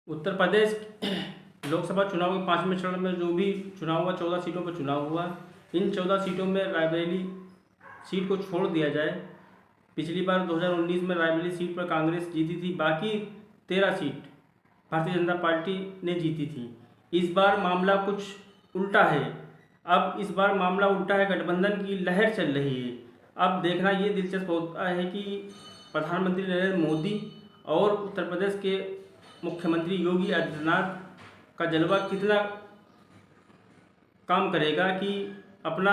उत्तर प्रदेश लोकसभा चुनाव के 5वें चरण में जो भी चुनाव हुआ, 14 सीटों पर चुनाव हुआ। इन 14 सीटों में रायबरेली सीट को छोड़ दिया जाए, पिछली बार 2019 में रायबरेली सीट पर कांग्रेस जीती थी, बाकी 13 सीट भारतीय जनता पार्टी ने जीती थी। इस बार मामला कुछ उल्टा है। अब इस बार मामला उल्टा है, गठबंधन की लहर चल रही है। अब देखना ये दिलचस्प होता है कि प्रधानमंत्री नरेंद्र मोदी और उत्तर प्रदेश के मुख्यमंत्री योगी आदित्यनाथ का जलवा कितना काम करेगा कि अपना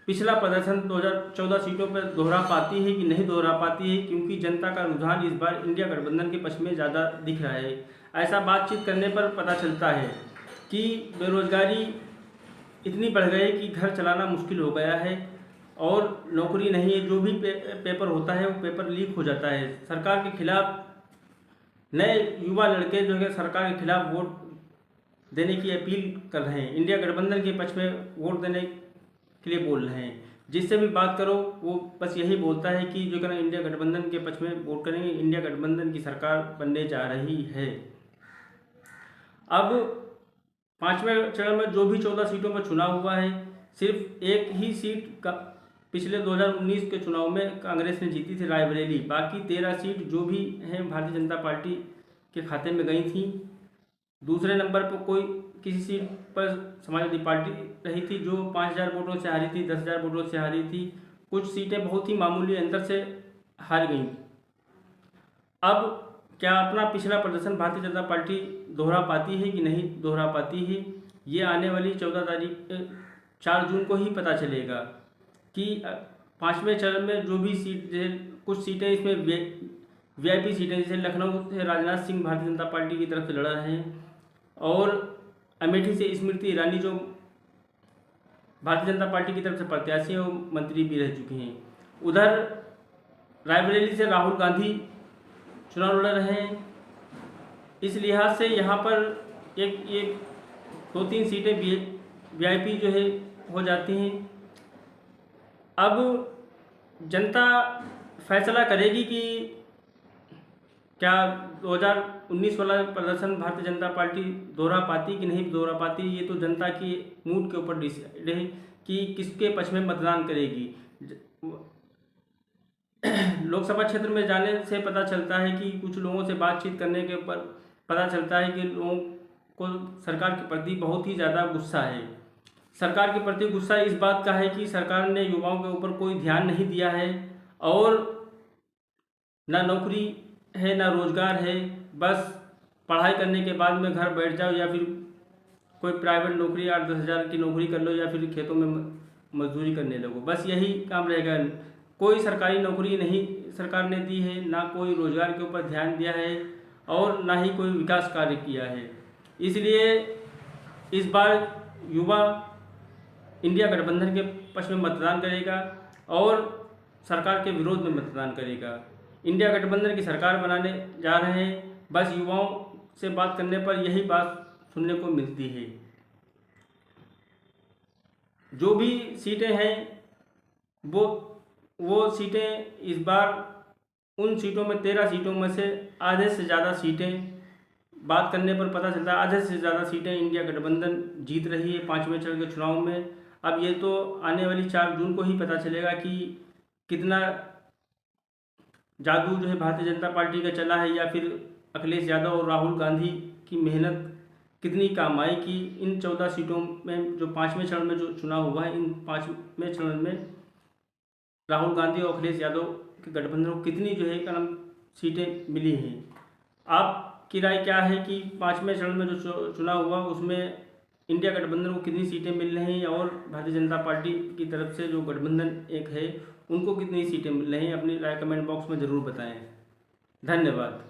पिछला प्रदर्शन 2014 सीटों पर दोहरा पाती है कि नहीं दोहरा पाती है, क्योंकि जनता का रुझान इस बार इंडिया गठबंधन के पक्ष में ज़्यादा दिख रहा है। ऐसा बातचीत करने पर पता चलता है कि बेरोजगारी इतनी बढ़ गई कि घर चलाना मुश्किल हो गया है और नौकरी नहीं है। जो भी पेपर होता है वो पेपर लीक हो जाता है। सरकार के खिलाफ नए युवा लड़के जो है सरकार के खिलाफ वोट देने की अपील कर रहे हैं, इंडिया गठबंधन के पक्ष में वोट देने के लिए बोल रहे हैं। जिससे भी बात करो वो बस यही बोलता है कि जो कहना इंडिया गठबंधन के पक्ष में वोट करेंगे, इंडिया गठबंधन की सरकार बनने जा रही है। अब 5वें चरण में जो भी 14 सीटों पर चुनाव हुआ है, सिर्फ एक ही सीट का पिछले 2019 के चुनाव में कांग्रेस ने जीती थी, रायबरेली। बाकी 13 सीट जो भी हैं भारतीय जनता पार्टी के खाते में गई थी। दूसरे नंबर पर कोई किसी सीट पर समाजवादी पार्टी रही थी जो 5000 वोटों से हारी थी, 10,000 वोटों से हारी थी। कुछ सीटें बहुत ही मामूली अंतर से हार गई। अब क्या अपना पिछला प्रदर्शन भारतीय जनता पार्टी दोहरा पाती है कि नहीं दोहरा पाती है, ये आने वाली 4 जून को ही पता चलेगा कि 5वें चरण में जो भी सीट, कुछ सीटें इसमें वीआईपी सीटें, जैसे लखनऊ से राजनाथ सिंह भारतीय जनता पार्टी की तरफ से लड़ रहे हैं और अमेठी से स्मृति ईरानी जो भारतीय जनता पार्टी की तरफ से प्रत्याशी हैं, वो मंत्री भी रह चुके हैं। उधर रायबरेली से राहुल गांधी चुनाव लड़ रहे हैं। इस लिहाज से यहाँ पर एक 2-3 सीटें वीआईपी जो है हो जाती हैं। अब जनता फैसला करेगी कि क्या 2019 वाला प्रदर्शन भारतीय जनता पार्टी दोहरा पाती कि नहीं दोहरा पाती। ये तो जनता की मूड के ऊपर डिसाइड है कि किसके पक्ष में मतदान करेगी। लोकसभा क्षेत्र में जाने से पता चलता है कि कुछ लोगों से बातचीत करने के ऊपर पता चलता है कि लोगों को सरकार के प्रति बहुत ही ज़्यादा गुस्सा है। सरकार के प्रति गुस्सा इस बात का है कि सरकार ने युवाओं के ऊपर कोई ध्यान नहीं दिया है और ना नौकरी है ना रोजगार है। बस पढ़ाई करने के बाद में घर बैठ जाओ या फिर कोई प्राइवेट नौकरी 8-10 हज़ार की नौकरी कर लो या फिर खेतों में मजदूरी करने लगो, बस यही काम रहेगा। कोई सरकारी नौकरी नहीं सरकार ने दी है, ना कोई रोजगार के ऊपर ध्यान दिया है और ना ही कोई विकास कार्य किया है। इसलिए इस बार युवा इंडिया गठबंधन के पक्ष में मतदान करेगा और सरकार के विरोध में मतदान करेगा। इंडिया गठबंधन की सरकार बनाने जा रहे हैं। बस युवाओं से बात करने पर यही बात सुनने को मिलती है। जो भी सीटें हैं वो सीटें इस बार उन सीटों में 13 सीटों में से आधे से ज़्यादा सीटें, बात करने पर पता चलता है आधे से ज़्यादा सीटें इंडिया गठबंधन जीत रही है 5वें चरण के चुनाव में। अब ये तो आने वाली 4 जून को ही पता चलेगा कि कितना जादू जो है भारतीय जनता पार्टी का चला है या फिर अखिलेश यादव और राहुल गांधी की मेहनत कितनी काम आई कि इन 14 सीटों में जो 5वें चरण में जो चुनाव हुआ है, इन 5वें चरण में राहुल गांधी और अखिलेश यादव के गठबंधन को कितनी जो है क्या सीटें मिली हैं। आपकी राय क्या है कि 5वें चरण में जो चुनाव हुआ उसमें इंडिया गठबंधन को कितनी सीटें मिल रही हैं और भारतीय जनता पार्टी की तरफ से जो गठबंधन एक है उनको कितनी सीटें मिल रही हैं? अपनी राय कमेंट बॉक्स में ज़रूर बताएं। धन्यवाद।